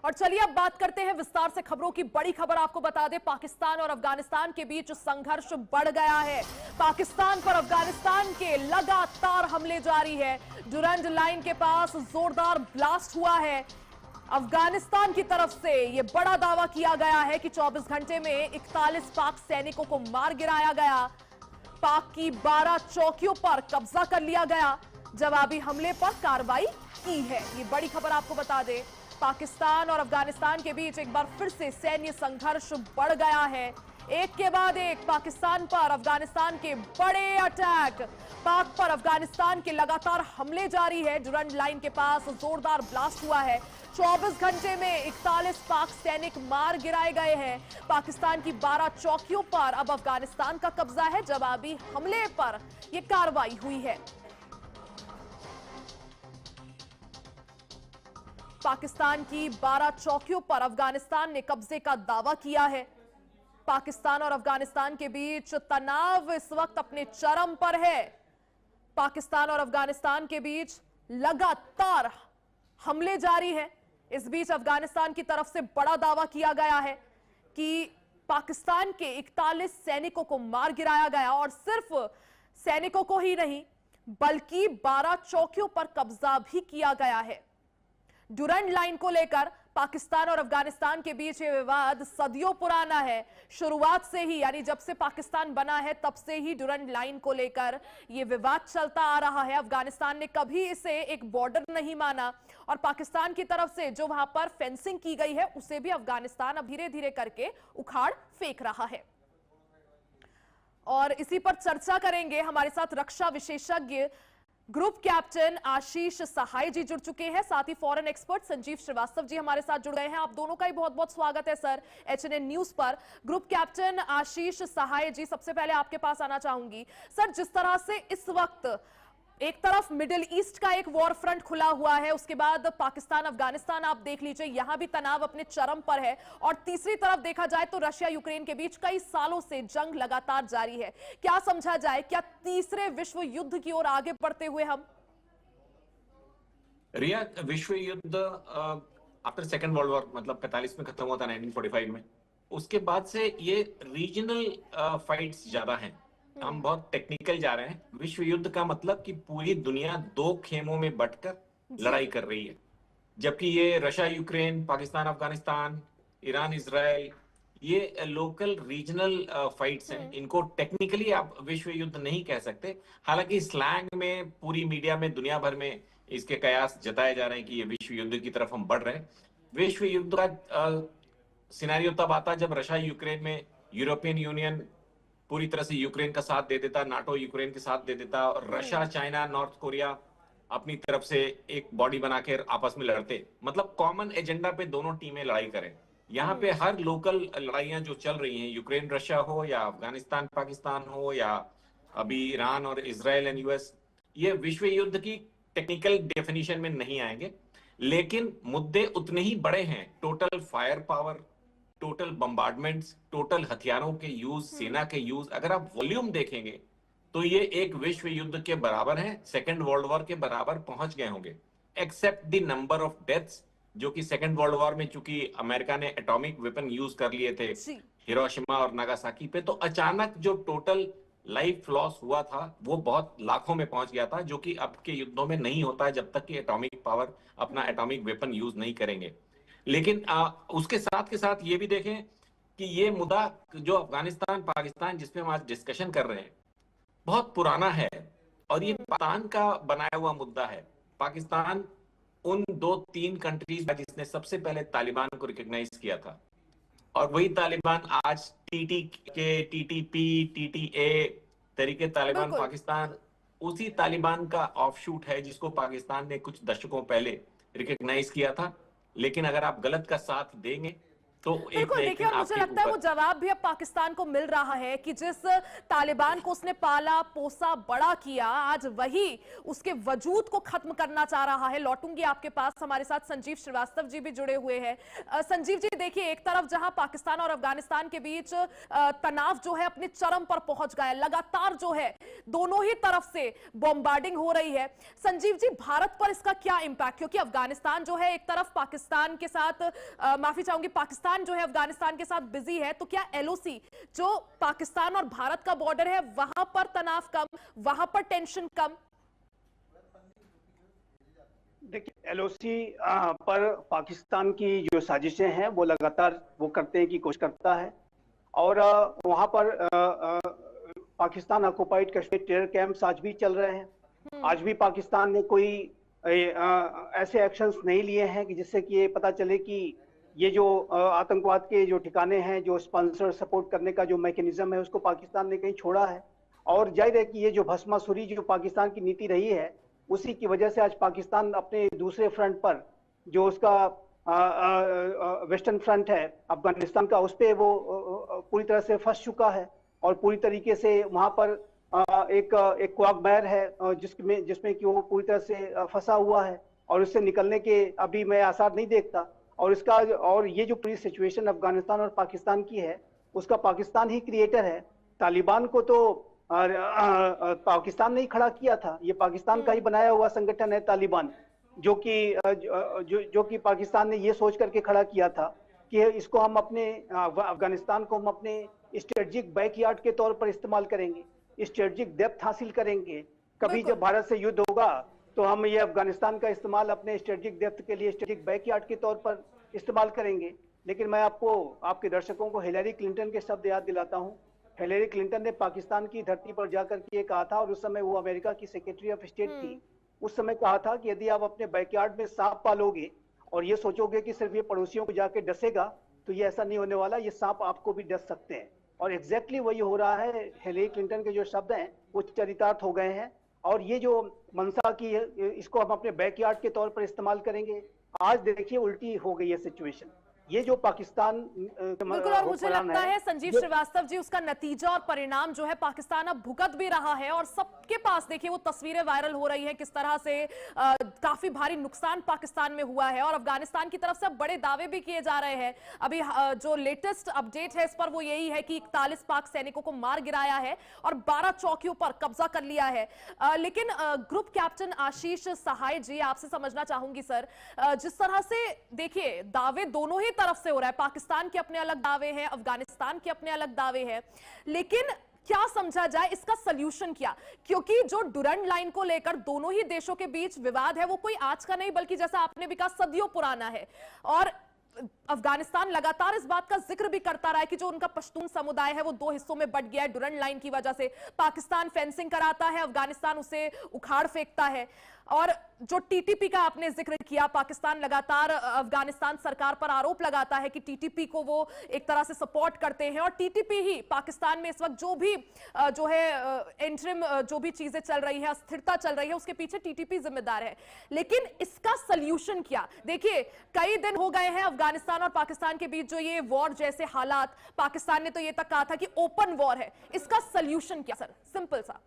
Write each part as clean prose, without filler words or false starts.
और चलिए अब बात करते हैं विस्तार से खबरों की। बड़ी खबर आपको बता दें, पाकिस्तान और अफगानिस्तान के बीच संघर्ष बढ़ गया है। पाकिस्तान पर अफगानिस्तान के लगातार हमले जारी है। डुरंड लाइन के पास जोरदार ब्लास्ट हुआ है। अफगानिस्तान की तरफ से यह बड़ा दावा किया गया है कि 24 घंटे में 41 पाक सैनिकों को मार गिराया गया। पाक की 12 चौकियों पर कब्जा कर लिया गया। जवाबी हमले पर कार्रवाई की है। ये बड़ी खबर आपको बता दें, पाकिस्तान और अफगानिस्तान के बीच एक बार फिर से सैन्य संघर्ष बढ़ गया है। एक के बाद एक पाकिस्तान पर अफगानिस्तान के बड़े अटैक। पाक पर अफगानिस्तान के लगातार हमले जारी है। डुरंड लाइन के पास जोरदार ब्लास्ट हुआ है। 24 घंटे में 41 पाक सैनिक मार गिराए गए हैं। पाकिस्तान की 12 चौकियों पर अब अफगानिस्तान का कब्जा है। जवाबी हमले पर यह कार्रवाई हुई है। पाकिस्तान की 12 चौकियों पर अफगानिस्तान ने कब्जे का दावा किया है। पाकिस्तान और अफगानिस्तान के बीच तनाव इस वक्त अपने चरम पर है। पाकिस्तान और अफगानिस्तान के बीच लगातार हमले जारी हैं। इस बीच अफगानिस्तान की तरफ से बड़ा दावा किया गया है कि पाकिस्तान के 41 सैनिकों को मार गिराया गया और सिर्फ सैनिकों को ही नहीं बल्कि 12 चौकियों पर कब्जा भी किया गया है। डुरंड लाइन को लेकर पाकिस्तान और अफगानिस्तान के बीच ये विवाद सदियों पुराना है। शुरुआत से ही, यानी जब से पाकिस्तान बना है तब से ही डुरंड लाइन को लेकर ये विवाद चलता आ रहा है। अफगानिस्तान ने कभी इसे एक बॉर्डर नहीं माना और पाकिस्तान की तरफ से जो वहां पर फेंसिंग की गई है उसे भी अफगानिस्तान अब धीरे धीरे करके उखाड़ फेंक रहा है। और इसी पर चर्चा करेंगे। हमारे साथ रक्षा विशेषज्ञ ग्रुप कैप्टन आशीष सहाय जी जुड़ चुके हैं, साथ ही फॉरेन एक्सपर्ट संजीव श्रीवास्तव जी हमारे साथ जुड़ गए हैं। आप दोनों का ही बहुत बहुत स्वागत है सर HNN न्यूज पर। ग्रुप कैप्टन आशीष सहाय जी, सबसे पहले आपके पास आना चाहूंगी। सर, जिस तरह से इस वक्त एक तरफ मिडिल ईस्ट का एक वॉर फ्रंट खुला हुआ है, उसके बाद पाकिस्तान अफगानिस्तान आप देख लीजिए, यहां भी तनाव अपने चरम पर है, और तीसरी तरफ देखा जाए तो रशिया यूक्रेन के बीच कई सालों से जंग लगातार जारी है। क्या समझा जाए, क्या तीसरे विश्व युद्ध की ओर आगे बढ़ते हुए हम? रिया, विश्व युद्ध आफ्टर सेकेंड वर्ल्ड वॉर मतलब 45 में खत्म हुआ था, 1945 में। उसके बाद से ये रीजनल फाइट्स ज्यादा हैं। हम बहुत टेक्निकल जा रहे हैं। विश्व युद्ध का मतलब कि पूरी दुनिया दो खेमों में बंटकर लड़ाई कर रही है, जबकि ये Russia Ukraine, Pakistan Afghanistan, Iran Israel, ये लोकल रीजनल फाइट्स हैं। इनको टेक्निकली आप विश्व युद्ध नहीं कह सकते। हालांकि स्लैंग में पूरी मीडिया में दुनिया भर में इसके कयास जताए जा रहे हैं कि ये विश्व युद्ध की तरफ हम बढ़ रहे हैं। विश्व युद्ध का सिनेरियो तब आता जब रशिया यूक्रेन में यूरोपियन यूनियन पूरी तरह से यूक्रेन का साथ दे देता, नाटो यूक्रेन के साथ दे देता, और रशिया, चाइना, नॉर्थ कोरिया अपनी तरफ से एक बॉडी बनाकर आपस में लड़ते। मतलब कॉमन एजेंडा पे दोनों टीमें लड़ाई करें। यहाँ पे हर लोकल लड़ाइयां जो चल रही हैं, यूक्रेन रशिया हो या अफगानिस्तान पाकिस्तान हो या अभी ईरान और इजराइल एंड यूएस, ये विश्व युद्ध की टेक्निकल डेफिनेशन में नहीं आएंगे, लेकिन मुद्दे उतने ही बड़े हैं। Total fire power, total bombardments, total हथियारों के यूज, सेना के यूज, अगर आप वॉल्यूम देखेंगे तो ये एक विश्व युद्ध के बराबर है, सेकेंड वर्ल्ड वॉर के बराबर पहुंच गए होंगे, except the number of deaths, जो कि सेकेंड वर्ल्ड वॉर में चूंकि अमेरिका ने एटॉमिक वेपन यूज कर लिए थे हिरोशिमा और नागासाकी पे, तो अचानक जो टोटल लाइफ लॉस हुआ था वो बहुत लाखों में पहुंच गया था, जो कि अब के युद्धों में नहीं होता है जब तक कि एटॉमिक पावर अपना एटॉमिक वेपन यूज नहीं करेंगे। लेकिन उसके साथ के साथ ये भी देखें कि ये मुद्दा जो अफगानिस्तान पाकिस्तान जिसपे हम आज डिस्कशन कर रहे हैं बहुत पुराना है, और ये पाकिस्तान का बनाया हुआ मुद्दा है। पाकिस्तान उन 2-3 कंट्रीज जिसने सबसे पहले तालिबान को रिकॉग्नाइज किया था, और वही तालिबान आज TTP, TTA तरीके तालिबान पाकिस्तान उसी तालिबान का ऑफशूट है जिसको पाकिस्तान ने कुछ दशकों पहले रिकॉग्नाइज किया था। लेकिन अगर आप गलत का साथ देंगे तो एक बिल्कुल, ना एक देखिए, दिन और मुझे आपके लगता है वो ऊपर। जवाब भी अब पाकिस्तान को मिल रहा है कि जिस तालिबान को उसने पाला पोसा बड़ा किया, आज वही उसके वजूद को खत्म करना चाह रहा है। लौटूंगी आपके पास, हमारे साथ संजीव श्रीवास्तव जी भी जुड़े हुए हैं। संजीव जी, देखिए, एक तरफ जहां पाकिस्तान और अफगानिस्तान के बीच तनाव जो है अपने चरम पर पहुंच गया है, लगातार जो है दोनों ही तरफ से बॉम्बार्डिंग हो रही है। संजीव जी, भारत पर इसका क्या इंपैक्ट, क्योंकि अफगानिस्तान जो है एक तरफ पाकिस्तान के साथ माफी चाहूंगी, पाकिस्तान जो है अफगानिस्तान के साथ बिजी है, तो क्या एलओसी जो पाकिस्तान और भारत का बॉर्डर है वहां पर तनाव कम, वहां पर टेंशन कम? देखिए, एलओसी पर पाकिस्तान की जो साजिशें हैं वो लगातार वो करते हैं कि कोशिश करता है। और वहां पर Pakistan occupied Kashmir terror camps आज भी चल रहे हैं। आज भी पाकिस्तान ने कोई ऐसे एक्शंस नहीं लिए हैं कि जिससे कि ये पता चले कि ये जो आतंकवाद के जो ठिकाने हैं, जो स्पॉन्सर सपोर्ट करने का जो मैकेनिज्म है, उसको पाकिस्तान ने कहीं छोड़ा है। और जाहिर है कि ये जो भस्मासुरी जो पाकिस्तान की नीति रही है, उसी की वजह से आज पाकिस्तान अपने दूसरे फ्रंट पर, जो उसका वेस्टर्न फ्रंट है अफगानिस्तान का, उस पर वो पूरी तरह से फंस चुका है। और पूरी तरीके से वहां पर एक क्वागमायर है जिसमें कि वो पूरी तरह से फंसा हुआ है और उससे निकलने के अभी मैं आसार नहीं देखता। और ये जो पूरी सिचुएशन अफगानिस्तान और पाकिस्तान की है, उसका पाकिस्तान ही क्रिएटर है। तालिबान को तो पाकिस्तान ने ही खड़ा किया था। ये पाकिस्तान का ही बनाया हुआ संगठन है तालिबान, जो कि पाकिस्तान ने ये सोच करके खड़ा किया था कि इसको हम अपने अफगानिस्तान को हम अपने स्ट्रेटेजिक बैकयार्ड के तौर पर इस्तेमाल करेंगे, स्ट्रेटेजिक डेप्थ हासिल करेंगे। कभी जब भारत से युद्ध होगा तो हम ये अफगानिस्तान का इस्तेमाल अपने स्ट्रेटेजिक डेप्थ के लिए, स्ट्रेटेजिक बैकयार्ड के तौर पर इस्तेमाल करेंगे। लेकिन मैं आपको, आपके दर्शकों को हिलरी क्लिंटन के शब्द याद दिलाता हूँ। हिलरी क्लिंटन ने पाकिस्तान की धरती पर जाकर के ये कहा था, और उस समय वो अमेरिका की सेक्रेटरी ऑफ स्टेट थी, उस समय कहा था कि यदि आप अपने बैकयार्ड में सांप पालोगे और ये सोचोगे कि सिर्फ ये पड़ोसियों को जाके डसेगा, तो ये ऐसा नहीं होने वाला, ये सांप आपको भी डस सकते हैं। और एग्जैक्टली वही हो रहा है। हिलरी क्लिंटन के जो शब्द हैं वो चरितार्थ हो गए हैं। और ये जो मंशा की है, इसको हम अपने बैकयार्ड के तौर पर इस्तेमाल करेंगे। आज देखिए उल्टी हो गई है सिचुएशन। ये जो पाकिस्तान बिल्कुल, और मुझे लगता है संजीव श्रीवास्तव जी, उसका नतीजा और परिणाम जो है पाकिस्तान अब भुगत भी रहा है। और सबके पास देखिए वो तस्वीरें वायरल हो रही हैं किस तरह से काफी भारी नुकसान पाकिस्तान में हुआ है, और अफगानिस्तान की तरफ से बड़े दावे भी किए जा रहे हैं। अभी जो लेटेस्ट अपडेट है इस पर वो यही है कि 41 पाक सैनिकों को मार गिराया है और 12 चौकियों पर कब्जा कर लिया है। लेकिन ग्रुप कैप्टन आशीष सहाय जी, आपसे समझना चाहूंगी सर, जिस तरह से देखिए दावे दोनों ही तरफ से हो रहा है, पाकिस्तान के अपने अलग दावे हैं, अफगानिस्तान के अपने अलग दावे हैं, लेकिन क्या समझा जाए, इसका सलूशन क्या? क्योंकि जो डुरंड लाइन को लेकर दोनों ही देशों के बीच विवाद है वो कोई आज का नहीं, बल्कि जैसा आपने भी कहा सदियों पुराना है। और अफगानिस्तान लगातार इस बात का जिक्र भी करता रहा है कि जो उनका पश्तून समुदाय है वो दो हिस्सों में बट गया है डुरंड लाइन की वजह से। पाकिस्तान फेंसिंग कराता है, अफगानिस्तान उसे उखाड़ फेंकता है। और जो टीटीपी का आपने जिक्र किया, पाकिस्तान लगातार अफगानिस्तान सरकार पर आरोप लगाता है कि टीटीपी को वो एक तरह से सपोर्ट करते हैं, और टीटीपी ही पाकिस्तान में इस वक्त जो भी जो है इंटरिम जो भी चीजें चल रही है, अस्थिरता चल रही है, उसके पीछे टीटीपी जिम्मेदार है। लेकिन इसका सल्यूशन क्या? देखिए, कई दिन हो गए हैं अफगानिस्तान और पाकिस्तान के बीच जो ये वॉर जैसे हालात, पाकिस्तान ने तो ये तक कहा था कि ओपन वॉर है। इसका सल्यूशन क्या सर? सिंपल सा।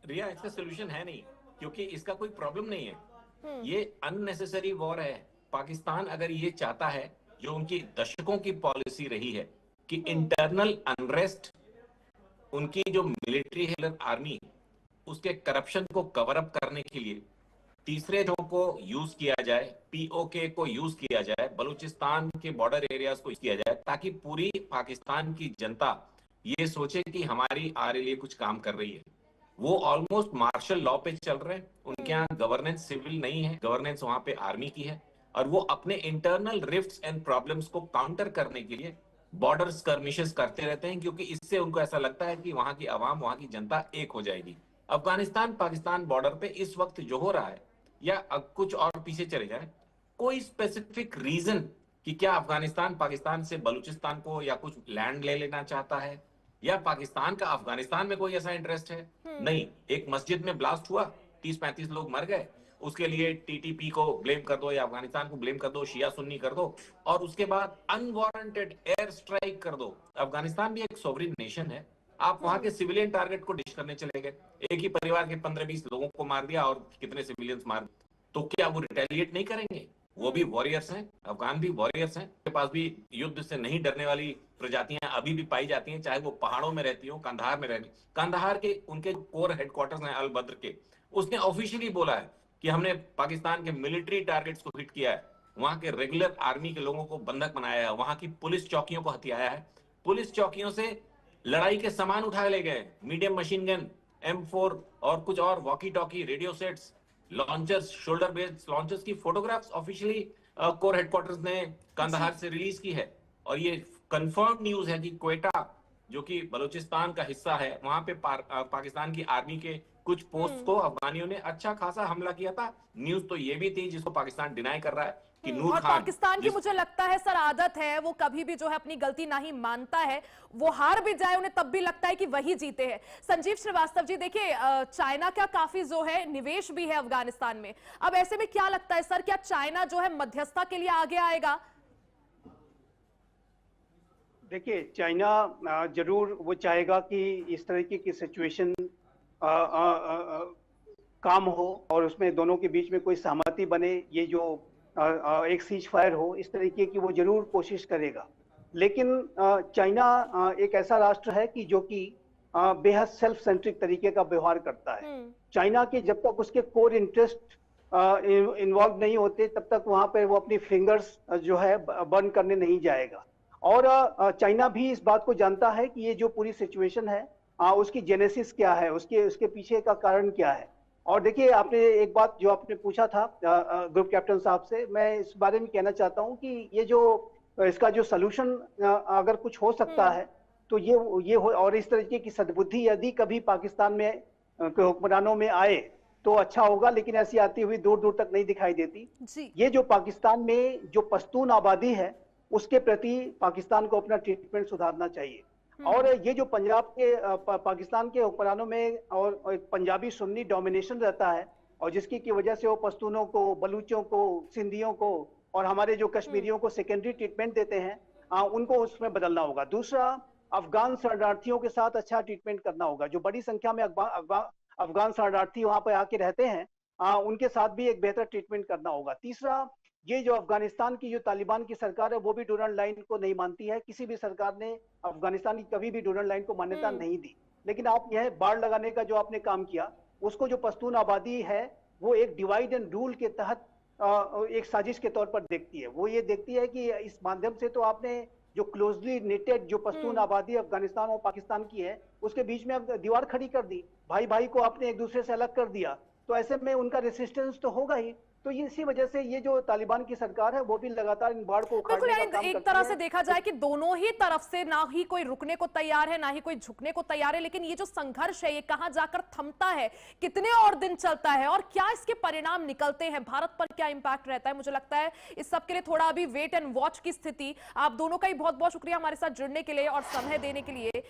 रिया, इसका सॉल्यूशन है नहीं, क्योंकि इसका कोई प्रॉब्लम नहीं है। ये अननेसेसरी वॉर है। पाकिस्तान अगर ये चाहता है, जो उनकी दशकों की पॉलिसी रही है कि इंटरनल अनरेस्ट, उनकी जो मिलिट्री है आर्मी, उसके करप्शन को कवर अप करने के लिए तीसरे देशों को यूज किया जाए, पीओके को यूज किया जाए, बलूचिस्तान के बॉर्डर एरियाज को यूज किया जाए, ताकि पूरी पाकिस्तान की जनता ये सोचे कि हमारी आर्मी लिए कुछ काम कर रही है। वो ऑलमोस्ट मार्शल लॉ पे चल रहे हैं। उनके यहाँ गवर्नेंस सिविल नहीं है, गवर्नेंस वहां पे आर्मी की है, और वो अपने इंटरनल रिफ्ट्स एंड प्रॉब्लम्स को काउंटर करने के लिए बॉर्डर स्कर्मिशेस करते रहते हैं, क्योंकि इससे उनको ऐसा लगता है कि वहां की आवाम, वहां की जनता एक हो जाएगी। अफगानिस्तान पाकिस्तान बॉर्डर पे इस वक्त जो हो रहा है, या कुछ और पीछे चले जाए, कोई स्पेसिफिक रीजन कि क्या अफगानिस्तान पाकिस्तान से बलूचिस्तान को या कुछ लैंड ले लेना चाहता है, या पाकिस्तान का अफगानिस्तान में कोई ऐसा इंटरेस्ट है? नहीं। एक मस्जिद में ब्लास्ट हुआ, 30-35 लोग मर गए, उसके लिए टीटीपी को ब्लेम कर दो या अफगानिस्तान को ब्लेम कर दो, शिया सुन्नी कर दो, और उसके बाद अनवारंटेड एयर स्ट्राइक कर दो। अफगानिस्तान भी एक सॉवरेन नेशन है, आप वहां के सिविलियन टारगेट को डिश करने चले गए, एक ही परिवार के 15-20 लोगों को मार दिया और कितने सिविलियंस मार दिए, तो क्या वो रिटेलिएट नहीं करेंगे? वो भी वॉरियर्स हैं, अफगान भी वॉरियर्स हैं, उनके पास भी युद्ध से नहीं डरने वाली प्रजातियां अभी भी पाई जाती हैं, चाहे वो पहाड़ों में रहती हो, कंधार में रहती। कंधार के उनके कोर हेडक्वार्टर्स हैं अल बद्र के, उसने ऑफिशियली बोला है कि हमने पाकिस्तान के मिलिट्री टारगेट्स को हिट किया है, वहां के रेगुलर आर्मी के लोगों को बंधक बनाया है, वहां की पुलिस चौकियों को हथियाया है, पुलिस चौकियों से लड़ाई के सामान उठा ले गए, मीडियम मशीन गन, M4 और कुछ और walkie talkie, radio sets, launchers, shoulder based launchers की फोटोग्राफ्स ऑफिशियली कोर हेडक्वार्टर्स ने कंधार से रिलीज की है। और ये कंफर्म न्यूज है कि क्वेटा, जो कि बलूचिस्तान का हिस्सा है, वहां पे पाकिस्तान की आर्मी के कुछ पोस्ट को अफगानियों ने अच्छा खासा हमला किया था। न्यूज तो ये भी थी, जिसको पाकिस्तान डिनाई कर रहा है कि नूर और खान, पाकिस्तान की मुझे लगता है सर आदत है, वो कभी भी जो है अपनी गलती ना ही मानता है, वो हार भी जाए उन्हें तब भी लगता है कि वही जीते हैं। संजीव श्रीवास्तव जी, देखिए चाइना का काफी जो है निवेश भी है अफगानिस्तान में, अब ऐसे में क्या लगता है सर, क्या चाइना जो है मध्यस्थता के लिए आगे आएगा? देखिए, चाइना जरूर वो चाहेगा कि इस तरीके की सिचुएशन काम हो और उसमें दोनों के बीच में कोई सहमति बने, ये जो एक सीज फायर हो, इस तरीके की वो जरूर कोशिश करेगा। लेकिन चाइना एक ऐसा राष्ट्र है कि जो कि बेहद सेल्फ सेंट्रिक तरीके का व्यवहार करता है। चाइना के जब तक उसके कोर इंटरेस्ट इन्वॉल्व नहीं होते, तब तक वहां पर वो अपनी फिंगर्स जो है बर्न करने नहीं जाएगा। और चाइना भी इस बात को जानता है कि ये जो पूरी सिचुएशन है उसकी जेनेसिस क्या है, उसके पीछे का कारण क्या है। और देखिए, आपने एक बात जो आपने पूछा था ग्रुप कैप्टन साहब से, मैं इस बारे में कहना चाहता हूं कि ये जो इसका जो सलूशन अगर कुछ हो सकता है तो ये हो, और इस तरीके की सद्बुद्धि यदि कभी पाकिस्तान में हुक्मरानों में आए तो अच्छा होगा, लेकिन ऐसी आती हुई दूर दूर तक नहीं दिखाई देती जी। ये जो पाकिस्तान में जो पश्तून आबादी है, उसके प्रति पाकिस्तान को अपना ट्रीटमेंट सुधारना चाहिए। और ये जो पंजाब के पाकिस्तान के हुक्मरानों में और एक पंजाबी सुन्नी डोमिनेशन रहता है, और जिसकी की वजह से वो पश्तूनों को, बलूचों को, सिंधियों को और हमारे जो कश्मीरियों को सेकेंडरी ट्रीटमेंट देते हैं, उनको उसमें बदलना होगा। दूसरा, अफगान शरणार्थियों के साथ अच्छा ट्रीटमेंट करना होगा। जो बड़ी संख्या में अफगान शरणार्थी वहां पर आके रहते हैं, उनके साथ भी एक बेहतर ट्रीटमेंट करना होगा। तीसरा, ये जो अफगानिस्तान की जो तालिबान की सरकार है, वो भी डोनाल्ड लाइन को नहीं मानती है। किसी भी सरकार ने अफगानिस्तान की कभी भी डोनाल्ड लाइन को मान्यता नहीं दी। लेकिन आप यह बाढ़ लगाने का जो आपने काम किया, उसको जो पश्तून आबादी है वो एक डिवाइड एंड रूल के तहत एक साजिश के तौर पर देखती है। वो ये देखती है कि इस माध्यम से तो आपने जो क्लोजली नेटेड जो पश्तून आबादी अफगानिस्तान और पाकिस्तान की है, उसके बीच में अब दीवार खड़ी कर दी, भाई भाई को आपने एक दूसरे से अलग कर दिया, तो ऐसे में उनका रेसिस्टेंस तो होगा ही। तो इसी वजह से ये जो तालिबान की सरकार है वो भी लगातार इन बाढ़ को उखाड़ने का काम एक तरह से देखा जाए कि दोनों ही तरफ से ना ही कोई रुकने को तैयार है, ना ही कोई झुकने को तैयार है। लेकिन ये जो संघर्ष है, ये कहां जाकर थमता है, कितने और दिन चलता है और क्या इसके परिणाम निकलते हैं, भारत पर क्या इंपैक्ट रहता है, मुझे लगता है इस सब के लिए थोड़ा अभी वेट एंड वॉच की स्थिति। आप दोनों का ही बहुत बहुत शुक्रिया हमारे साथ जुड़ने के लिए और समय देने के लिए।